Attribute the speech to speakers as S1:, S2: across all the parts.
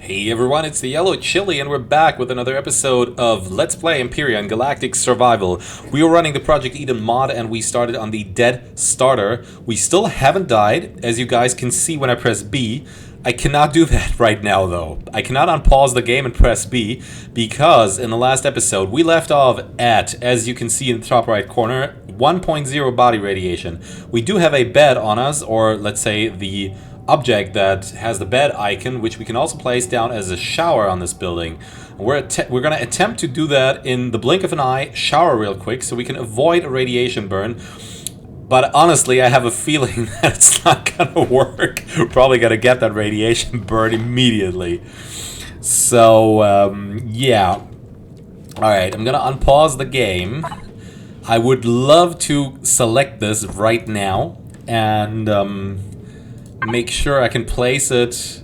S1: Hey everyone, it's the Yellow Chili and we're back with another episode of Let's Play Empyrion Galactic Survival. We were running the Project Eden mod and we started on the Dead Starter. We still haven't died, as you guys can see when I press B. I cannot do that right now though. I cannot unpause the game and press B because in the last episode we left off at, as you can see in the top right corner, 1.0 body radiation. We do have a bed on us, or let's say the object that has the bed icon, which we can also place down as a shower on this building. We're going to attempt to do that in the blink of an eye, shower real quick, so we can avoid a radiation burn. But honestly, I have a feeling that it's not going to work. We're probably going to get that radiation burn immediately. So, yeah. Alright, I'm going to unpause the game. I would love to select this right now and make sure I can place it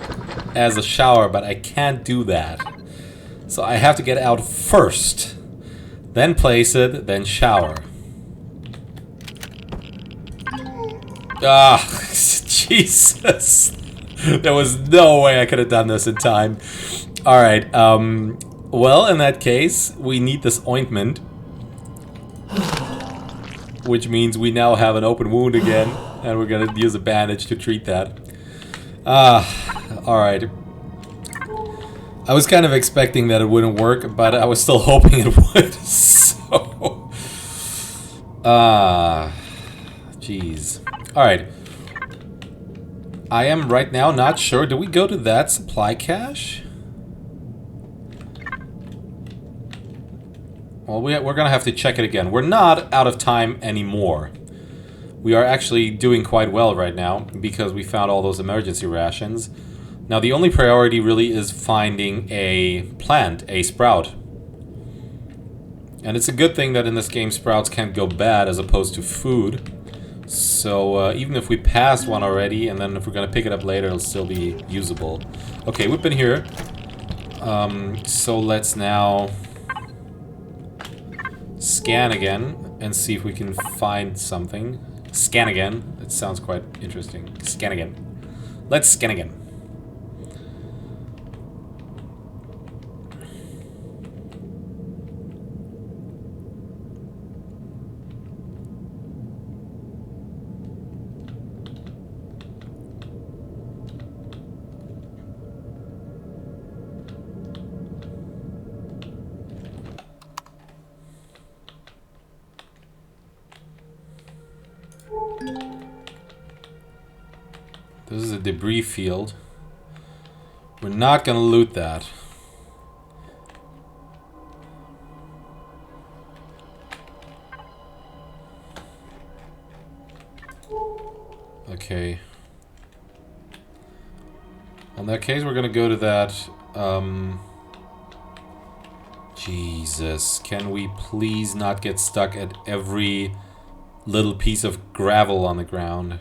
S1: as a shower, but I can't do that. So I have to get out first, then place it, then shower. Ah, Jesus. There was no way I could have done this in time. Alright, well, in that case, we need this ointment. Which means we now have an open wound again, and we're gonna use a bandage to treat that. Alright. I was kind of expecting that it wouldn't work, but I was still hoping it would, so... jeez. Alright. I am right now not sure. Do we go to that supply cache? Well, we're gonna have to check it again. We're not out of time anymore. We are actually doing quite well right now because we found all those emergency rations. Now the only priority really is finding a plant, a sprout. And it's a good thing that in this game sprouts can't go bad as opposed to food. So even if we passed one already, and then if we're gonna pick it up later, it'll still be usable. Okay, we've been here. So let's now scan again and see if we can find something. Scan again. It sounds quite interesting. Scan again. Let's scan again. This is a debris field. We're not gonna loot that. Okay. In that case, we're gonna go to that, Jesus, can we please not get stuck at every little piece of gravel on the ground?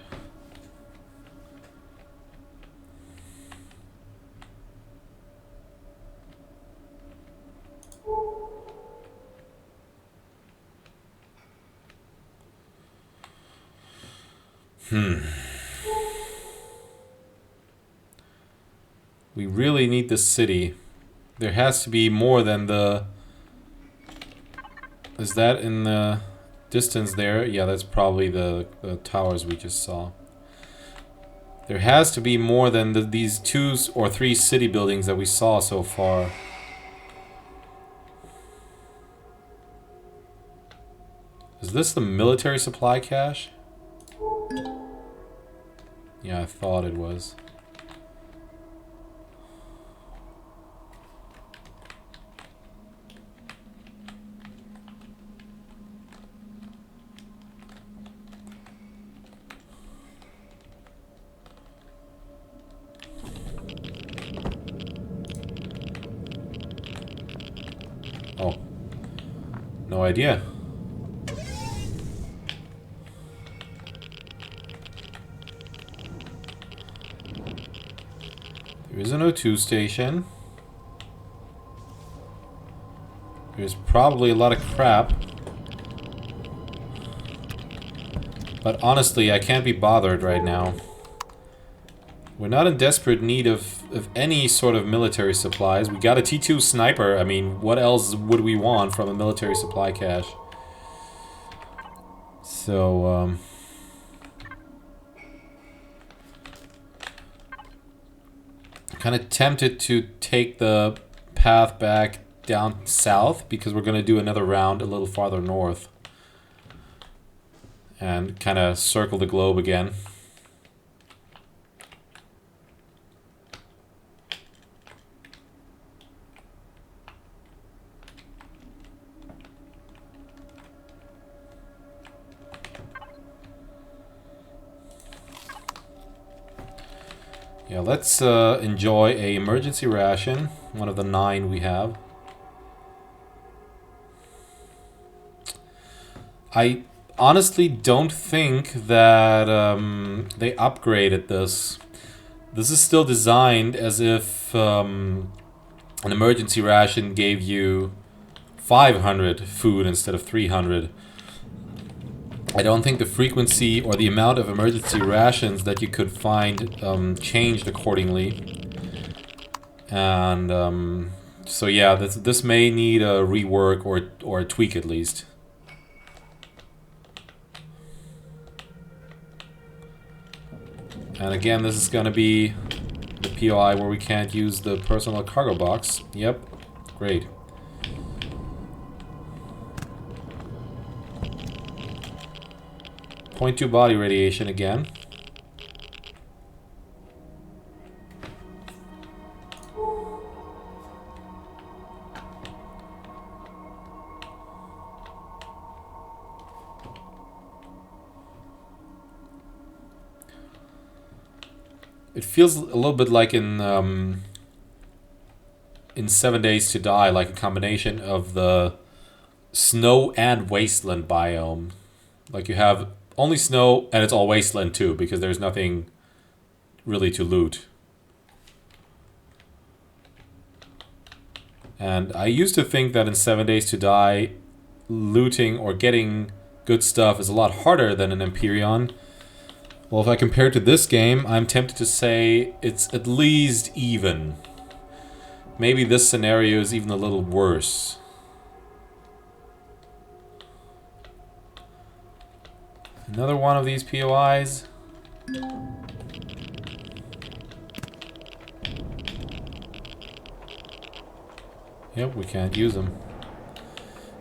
S1: We really need this city. There has to be more than the... Is that in the distance there? Yeah, that's probably the towers we just saw. There has to be more than these 2 or 3 city buildings that we saw so far. Is this the military supply cache? Yeah, I thought it was. Oh. No idea. There is an O2 station. There's probably a lot of crap. But honestly, I can't be bothered right now. We're not in desperate need of any sort of military supplies. We got a T2 sniper. I mean, what else would we want from a military supply cache? So, kind of tempted to take the path back down south because we're going to do another round a little farther north. And kind of circle the globe again. Yeah, let's enjoy a emergency ration, one of the 9 we have. I honestly don't think that they upgraded this. This is still designed as if an emergency ration gave you 500 food instead of 300. I don't think the frequency or the amount of emergency rations that you could find changed accordingly. And so yeah, this may need a rework or a tweak at least. And again, this is going to be the POI where we can't use the personal cargo box. Yep, great. .2 body radiation again. It feels a little bit like in 7 Days to Die, like a combination of the snow and wasteland biome. Like you have only snow and it's all wasteland too, because there's nothing really to loot. And I used to think that in 7 Days to Die, looting or getting good stuff is a lot harder than in Empyrion. Well, if I compare to this game, I'm tempted to say it's at least even. Maybe this scenario is even a little worse. Another one of these POIs. Yep, we can't use them.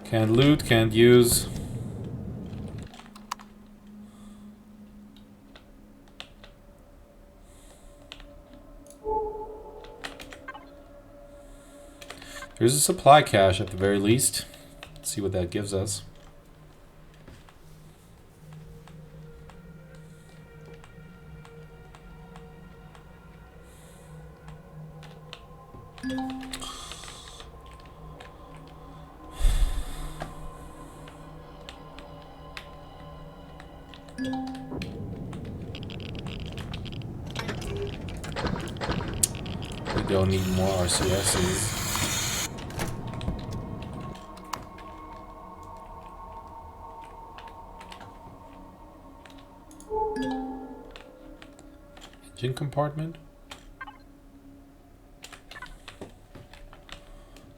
S1: Can't loot, can't use. There's a supply cache at the very least. Let's see what that gives us. We don't need more RCSs. Engine compartment?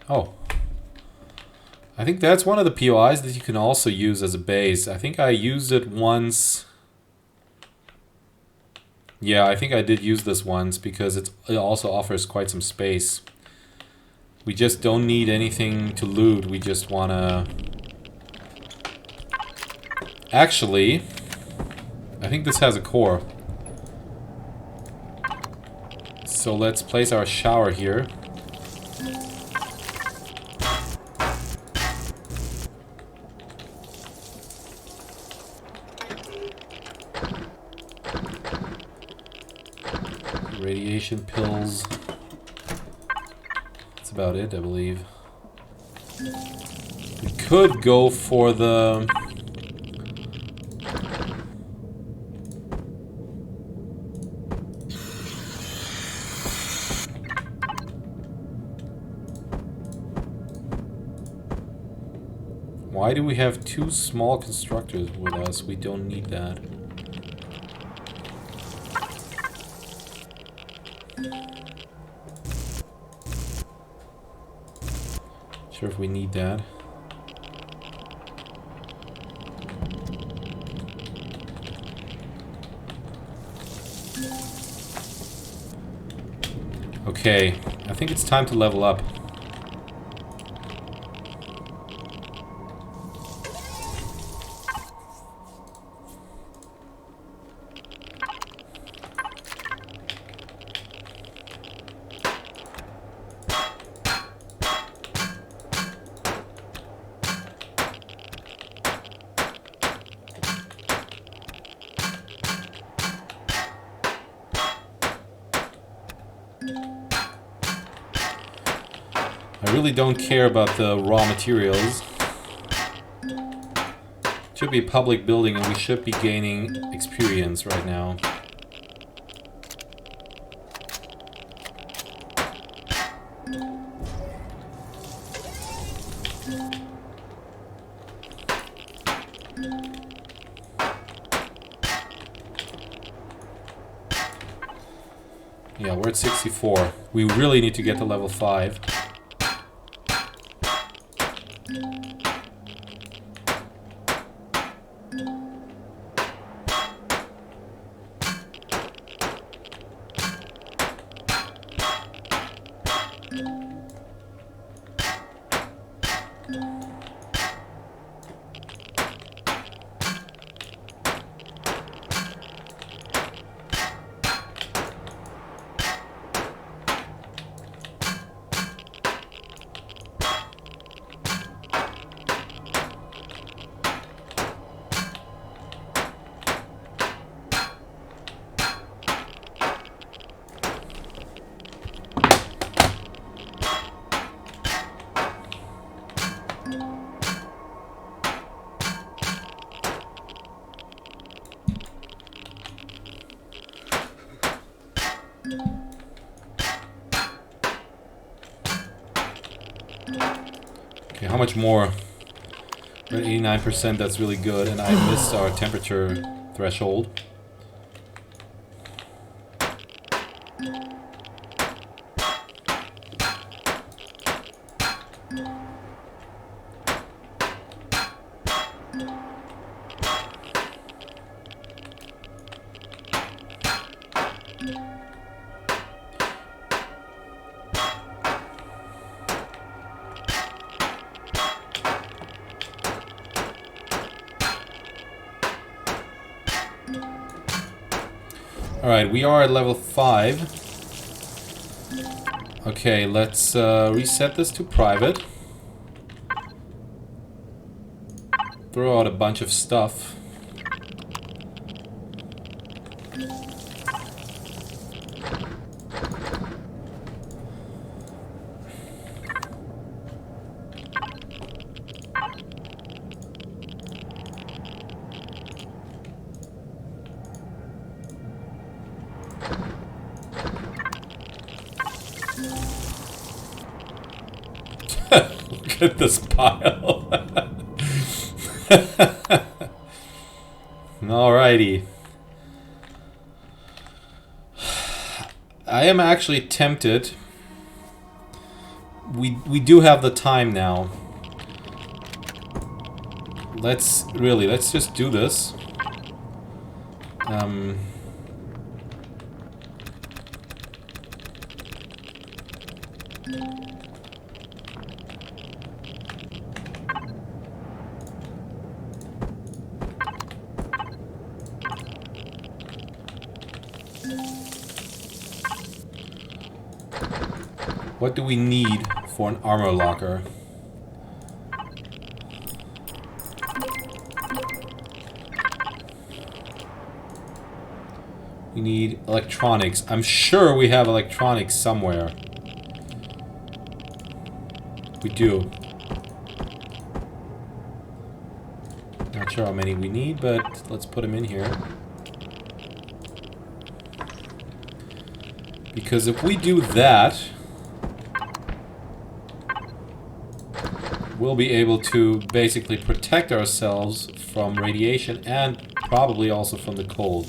S1: Oh. I think that's one of the POIs that you can also use as a base. I think I used it once. Yeah, I think I did use this once because it also offers quite some space. We just don't need anything to loot. We just wanna... Actually, I think this has a core. So let's place our shower here. Radiation pills. That's about it, I believe. We could go for the... Why do we have 2 small constructors with us? We don't need that. Sure if we need that. Okay, I think it's time to level up. I really don't care about the raw materials. It should be a public building and we should be gaining experience right now. Yeah, we're at 64. We really need to get to level 5. Okay, how much more? We're at 89%, that's really good, and I missed our temperature threshold. Alright, we are at level 5. Okay, let's reset this to private. Throw out a bunch of stuff. Look at this pile. Alrighty. I am actually tempted. We do have the time now. Let's just do this. What do we need for an armor locker? We need electronics. I'm sure we have electronics somewhere. We do. Not sure how many we need, but let's put them in here. Because if we do that, we'll be able to basically protect ourselves from radiation and probably also from the cold.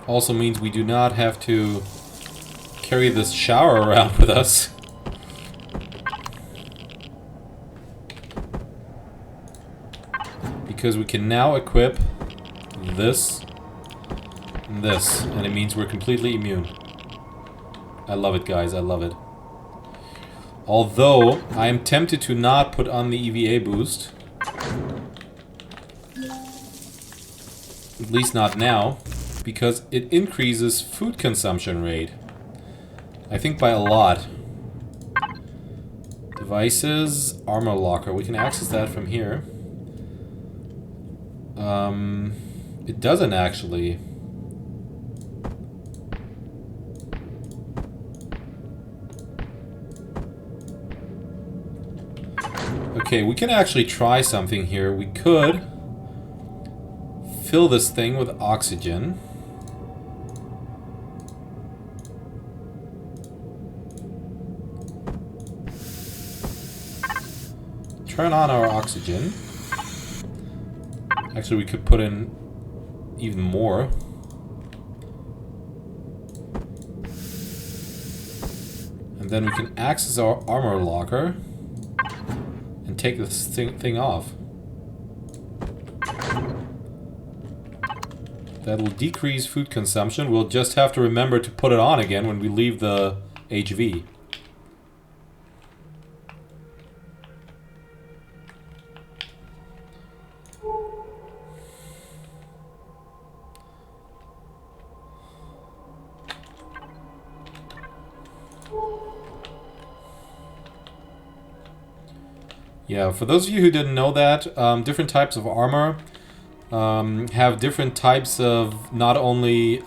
S1: Also means we do not have to carry this shower around with us. Because we can now equip this and this, and it means we're completely immune. I love it, guys, I love it. Although, I am tempted to not put on the EVA boost. At least not now, because it increases food consumption rate. I think by a lot. Devices, armor locker. We can access that from here. It doesn't actually. Okay, we can actually try something here. We could fill this thing with oxygen. Turn on our oxygen. Actually, we could put in even more. And then we can access our armor locker and take this thing off. That'll decrease food consumption. We'll just have to remember to put it on again when we leave the HV. Yeah, for those of you who didn't know that, different types of armor have different types of not only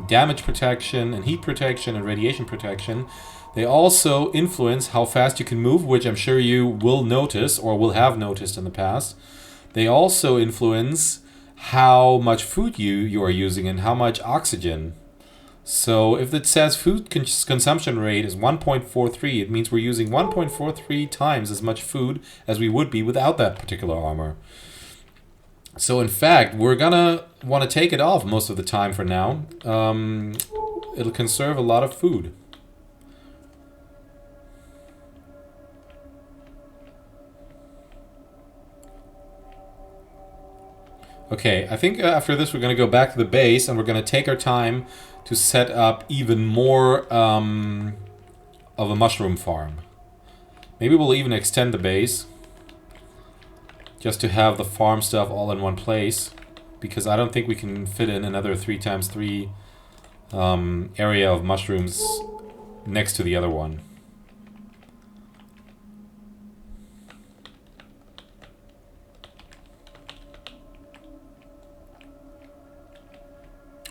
S1: damage protection and heat protection and radiation protection. They also influence how fast you can move, which I'm sure you will notice or will have noticed in the past. They also influence how much food you are using and how much oxygen. So if it says food consumption rate is 1.43, it means we're using 1.43 times as much food as we would be without that particular armor. So in fact, we're gonna want to take it off most of the time for now. It'll conserve a lot of food. Okay, I think after this we're going to go back to the base and we're going to take our time to set up even more of a mushroom farm. Maybe we'll even extend the base just to have the farm stuff all in one place, because I don't think we can fit in another 3x3 area of mushrooms next to the other one.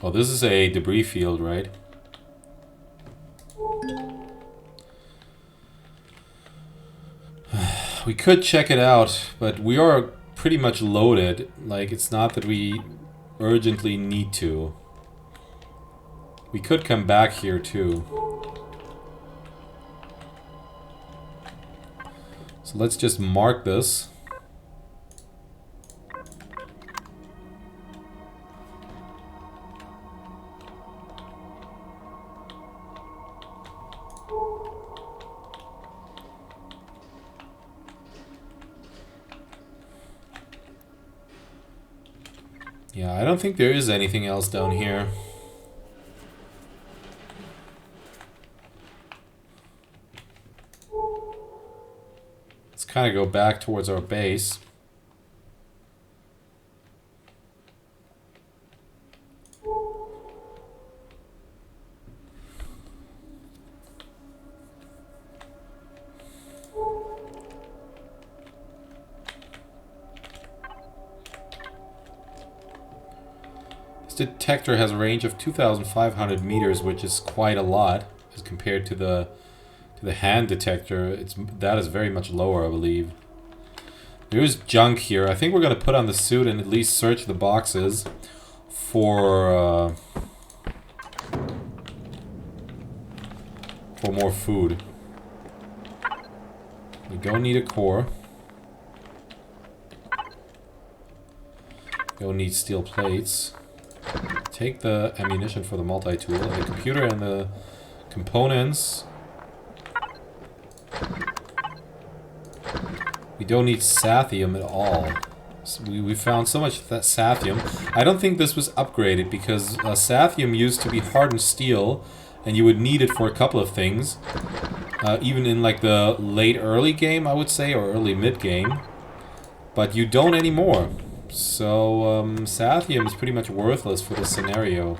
S1: Oh, this is a debris field, right? We could check it out, but we are pretty much loaded. Like, it's not that we urgently need to. We could come back here too. So let's just mark this. Yeah, I don't think there is anything else down here. Let's kind of go back towards our base. This detector has a range of 2,500 meters, which is quite a lot as compared to the hand detector. That is very much lower, I believe. There is junk here. I think we're going to put on the suit and at least search the boxes for more food. We don't need a core. We don't need steel plates. take the ammunition for the multi-tool, and the computer and the components. We don't need sathium at all. So we found so much that sathium. I don't think this was upgraded because sathium used to be hardened steel, and you would need it for a couple of things. Even in like the late early game, I would say, or early mid game. But you don't anymore. So sathium is pretty much worthless for this scenario.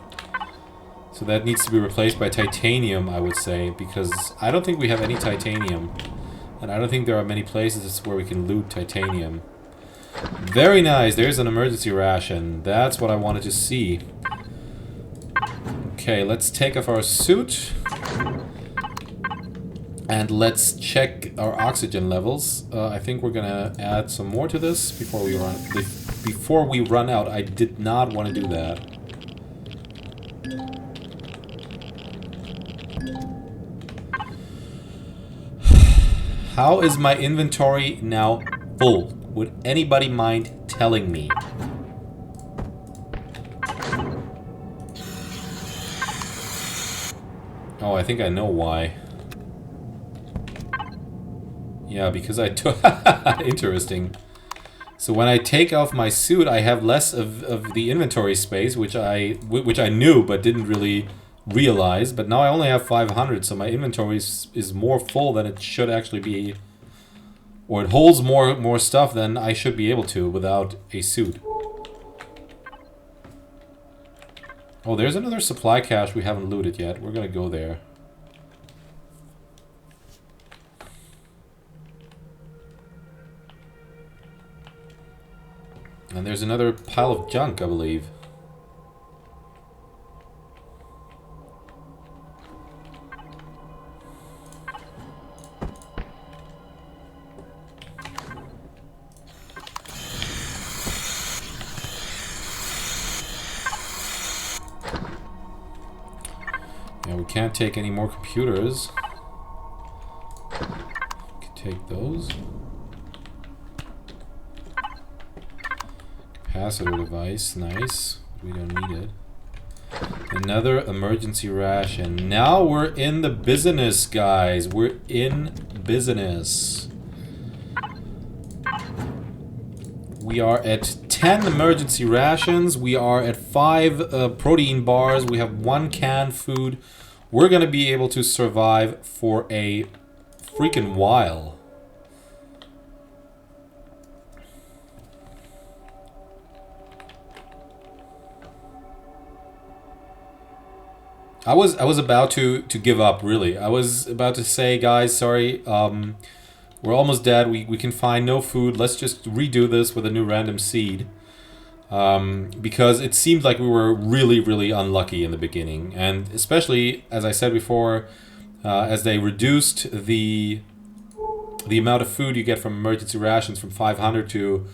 S1: So that needs to be replaced by titanium, I would say, because I don't think we have any titanium. And I don't think there are many places where we can loot titanium. Very nice, there's an emergency ration. That's what I wanted to see. Okay, let's take off our suit. And let's check our oxygen levels. I think we're gonna add some more to this before we run out. I did not want to do that. How is my inventory now full? Would anybody mind telling me? Oh, I think I know why. Yeah, because I took... Interesting. So when I take off my suit, I have less of the inventory space, which I knew but didn't really realize. But now I only have 500, so my inventory is more full than it should actually be. Or it holds more stuff than I should be able to without a suit. Oh, there's another supply cache we haven't looted yet. We're gonna go there. And there's another pile of junk, I believe. Yeah, we can't take any more computers. We can take those. Capacitor device, nice. We don't need it. Another emergency ration. Now we're in the business, guys. We're in business. We are at 10 emergency rations. We are at 5 protein bars. We have 1 canned food. We're gonna be able to survive for a freaking while. I was about to give up, really. I was about to say, guys, sorry, we're almost dead. We can find no food. Let's just redo this with a new random seed. Because it seemed like we were really unlucky in the beginning. And especially, as I said before, as they reduced the amount of food you get from emergency rations from 500 to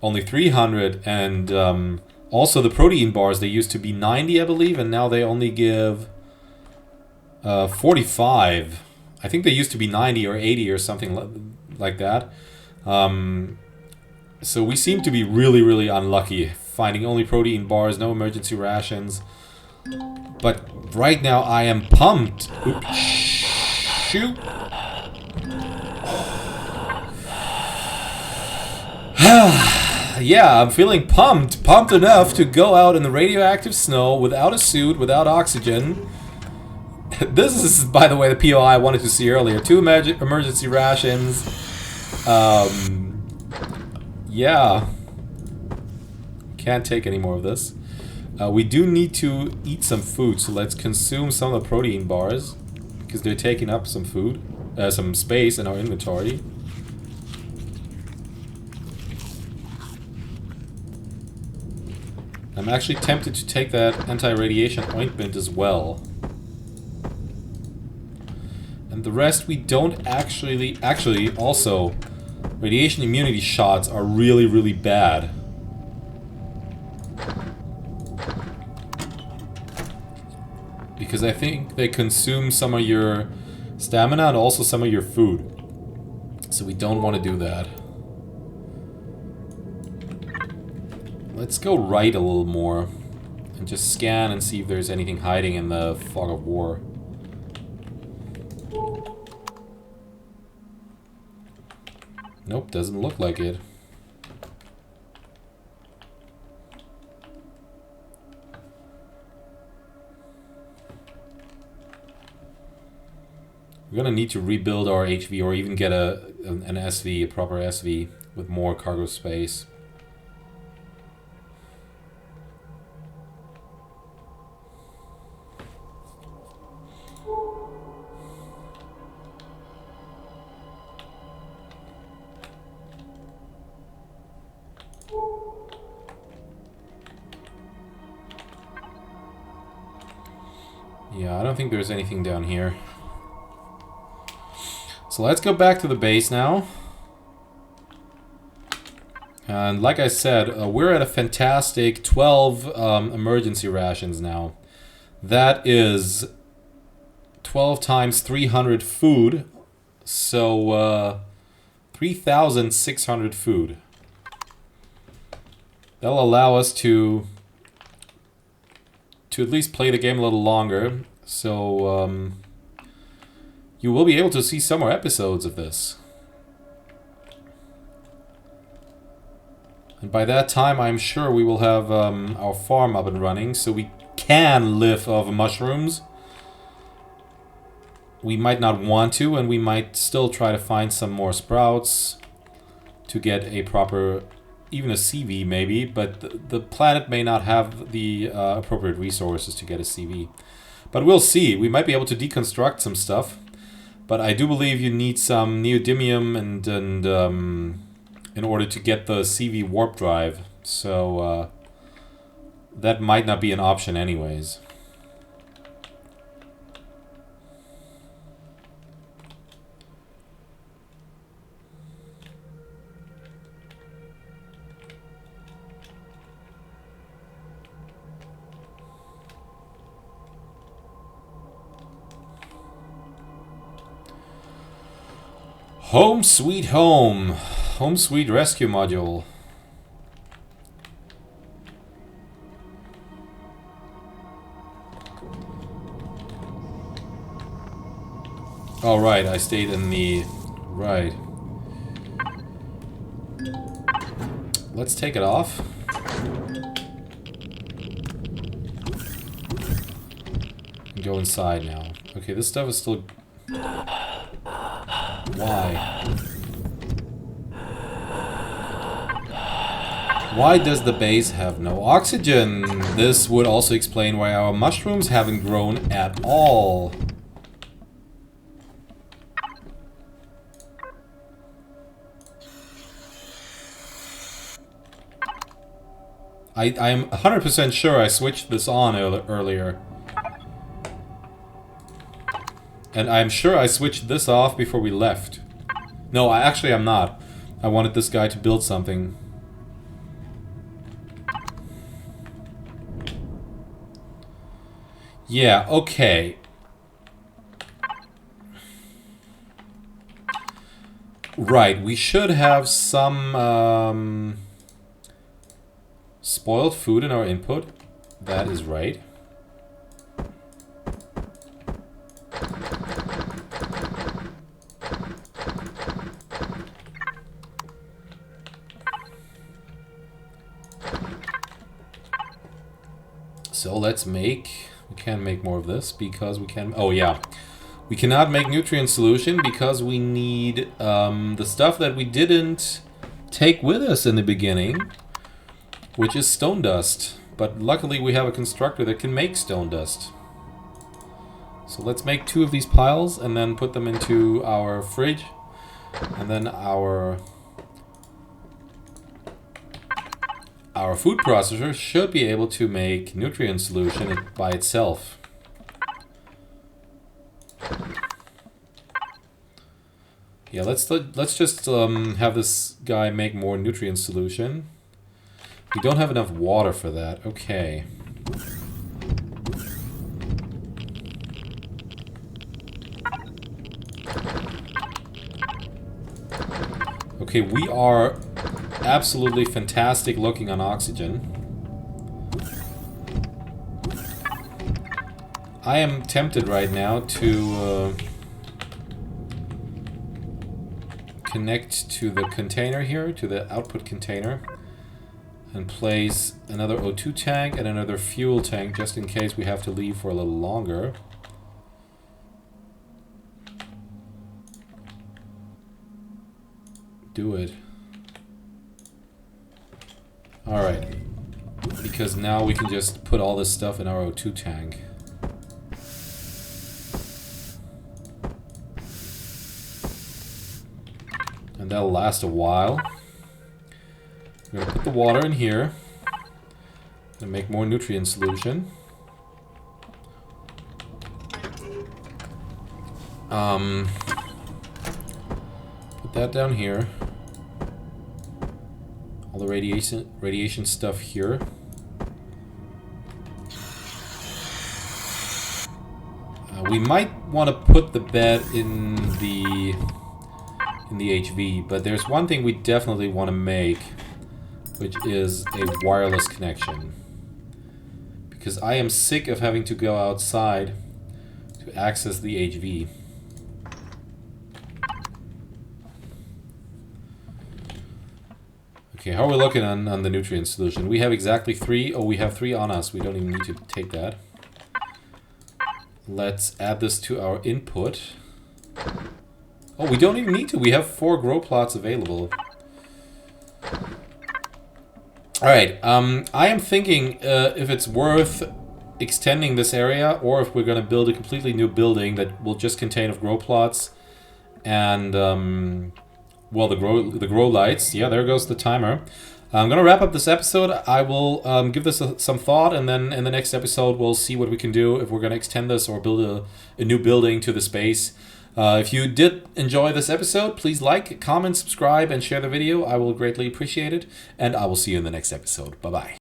S1: only 300, and also the protein bars, they used to be 90, I believe, and now they only give 45. I think they used to be 90 or 80 or something like that. So we seem to be really unlucky, finding only protein bars, no emergency rations. But right now I am pumped. Oops. Shoot. Yeah, I'm feeling pumped. Pumped enough to go out in the radioactive snow without a suit, without oxygen. This is, by the way, the POI I wanted to see earlier. 2 emergency rations. Yeah. Can't take any more of this. We do need to eat some food, so let's consume some of the protein bars. Because they're taking up some food, some space in our inventory. I'm actually tempted to take that anti-radiation ointment as well. And the rest we don't actually also, radiation immunity shots are really bad. Because I think they consume some of your stamina and also some of your food. So we don't want to do that. Let's go right a little more. And just scan and see if there's anything hiding in the fog of war. Nope, doesn't look like it. We're gonna need to rebuild our HV or even get an SV, a proper SV with more cargo space. Yeah, I don't think there's anything down here. So let's go back to the base now. And like I said, we're at a fantastic 12 emergency rations now. That is 12 times 300 food. So 3,600 food. That'll allow us to at least play the game a little longer. So you will be able to see some more episodes of this. And by that time, I'm sure we will have our farm up and running, so we can live off mushrooms. We might not want to, and we might still try to find some more sprouts to get a proper, even a CV maybe, but the planet may not have the appropriate resources to get a CV. But we'll see. We might be able to deconstruct some stuff. But I do believe you need some neodymium and in order to get the CV warp drive. So that might not be an option anyways. Home sweet home. Home sweet rescue module. Oh, right, I stayed in the... Right. Let's take it off. And go inside now. Okay, this stuff is still... Why? Why does the base have no oxygen? This would also explain why our mushrooms haven't grown at all. I'm 100% sure I switched this on earlier. And I'm sure I switched this off before we left. No, actually I'm not. I wanted this guy to build something. Yeah, okay. Right, we should have some spoiled food in our input. That is right. So let's make... We can't make more of this because we can... Oh yeah. We cannot make nutrient solution because we need the stuff that we didn't take with us in the beginning, which is stone dust. But luckily we have a constructor that can make stone dust. So let's make 2 of these piles and then put them into our fridge. And then our food processor should be able to make nutrient solution by itself. Yeah, let's just have this guy make more nutrient solution. We don't have enough water for that. Okay. Okay, we are absolutely fantastic looking on oxygen. I am tempted right now to connect to the container here, to the output container, and place another O2 tank and another fuel tank just in case we have to leave for a little longer. Do it. Alright. Because now we can just put all this stuff in our O2 tank. And that'll last a while. We're gonna put the water in here. And make more nutrient solution. Put that down here. All the radiation stuff here. We might want to put the bed in the HV, but there's one thing we definitely want to make, which is a wireless connection. Because I am sick of having to go outside to access the HV. Okay, how are we looking on the nutrient solution? We have exactly 3. Oh, we have 3 on us. We don't even need to take that. Let's add this to our input. Oh, we don't even need to. We have 4 grow plots available. Alright, I am thinking if it's worth extending this area, or if we're going to build a completely new building that will just contain grow plots and, well, the grow lights. Yeah, there goes the timer. I'm going to wrap up this episode. I will give this some thought, and then in the next episode we'll see what we can do, if we're going to extend this or build a new building to the space. If you did enjoy this episode, please like, comment, subscribe, and share the video. I will greatly appreciate it, and I will see you in the next episode. Bye-bye.